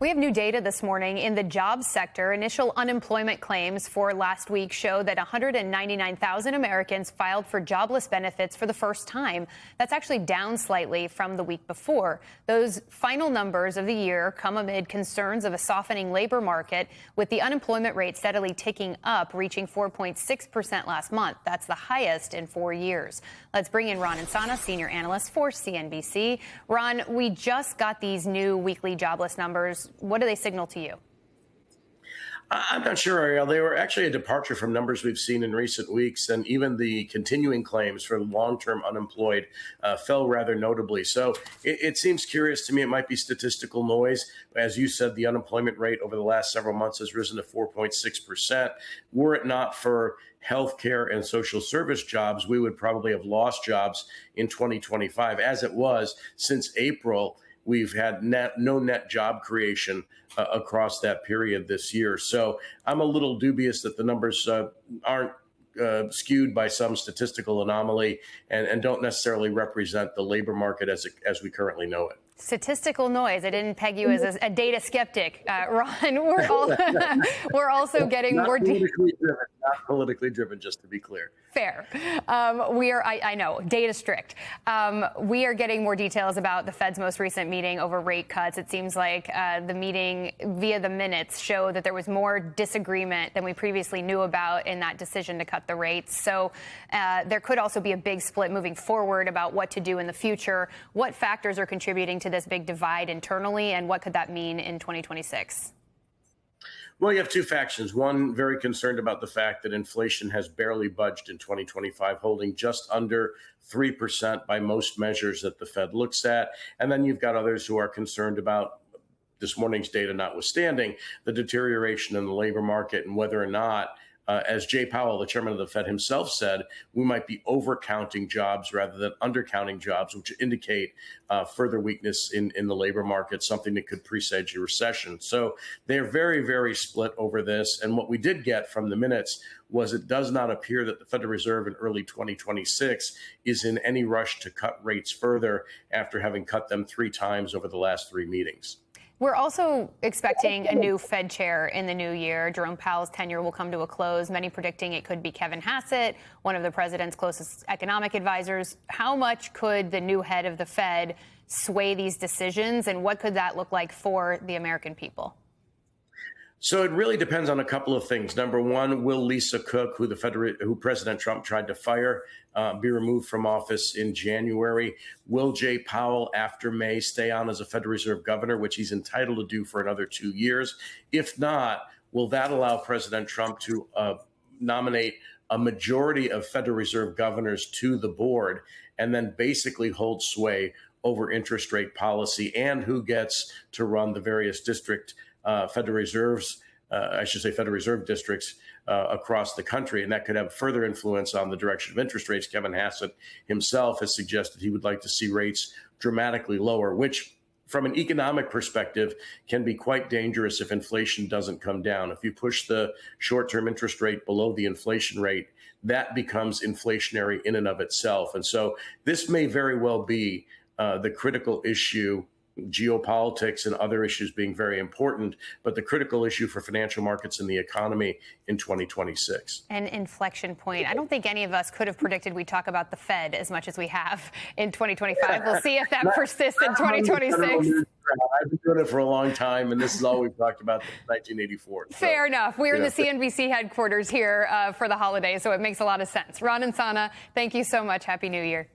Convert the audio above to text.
We have new data this morning in the jobs sector. Initial unemployment claims for last week show that 199,000 Americans filed for jobless benefits for the first time. That's actually down slightly from the week before. Those final numbers of the year come amid concerns of a softening labor market, with the unemployment rate steadily ticking up, reaching 4.6% last month. That's the highest in 4 years. Let's bring in Ron Insana, senior analyst for CNBC. Ron, we just got these new weekly jobless numbers. What do they signal to you? I'm not sure, Ariel. They were actually a departure from numbers we've seen in recent weeks, and even the continuing claims for long-term unemployed fell rather notably. So it seems curious to me. It might be statistical noise. As you said, the unemployment rate over the last several months has risen to 4.6%. Were it not for healthcare and social service jobs, we would probably have lost jobs in 2025. As it was, since April, we've had no net job creation across that period this year. So I'm a little dubious that the numbers aren't skewed by some statistical anomaly and don't necessarily represent the labor market as we currently know it. Statistical noise. I didn't peg you as a data skeptic, Ron. We're also getting more not politically driven, just to be clear. Fair. I know, data strict. We are getting more details about the Fed's most recent meeting over rate cuts. It seems like the meeting via the minutes show that there was more disagreement than we previously knew about in that decision to cut the rates. So there could also be a big split moving forward about what to do in the future. What factors are contributing to this big divide internally, and what could that mean in 2026? Well, you have two factions. One, very concerned about the fact that inflation has barely budged in 2025, holding just under 3% by most measures that the Fed looks at. And then you've got others who are concerned about, this morning's data notwithstanding, the deterioration in the labor market and whether or not, as Jay Powell, the chairman of the Fed himself said, we might be overcounting jobs rather than undercounting jobs, which indicate further weakness in the labor market, something that could presage a recession. So they're very, very split over this. And what we did get from the minutes was it does not appear that the Federal Reserve in early 2026 is in any rush to cut rates further after having cut them 3 times over the last 3 meetings. We're also expecting a new Fed chair in the new year. Jerome Powell's tenure will come to a close, many predicting it could be Kevin Hassett, one of the president's closest economic advisors. How much could the new head of the Fed sway these decisions, and what could that look like for the American people? So it really depends on a couple of things. Number one, will Lisa Cook, who President Trump tried to fire, be removed from office in January? Will Jay Powell, after May, stay on as a Federal Reserve governor, which he's entitled to do for another 2 years? If not, will that allow President Trump to nominate a majority of Federal Reserve governors to the board and then basically hold sway over interest rate policy and who gets to run the various Federal Reserve districts across the country, and that could have further influence on the direction of interest rates. Kevin Hassett himself has suggested he would like to see rates dramatically lower, which from an economic perspective can be quite dangerous if inflation doesn't come down. If you push the short-term interest rate below the inflation rate, that becomes inflationary in and of itself. And so this may very well be the critical issue, geopolitics and other issues being very important, but the critical issue for financial markets and the economy in 2026. An inflection point. I don't think any of us could have predicted we'd talk about the Fed as much as we have in 2025. We'll see if that persists in 2026. I've been doing it for a long time, and this is all we've talked about since 1984. Fair enough. We're in the CNBC headquarters here for the holidays, so it makes a lot of sense. Ron Insana, thank you so much. Happy New Year.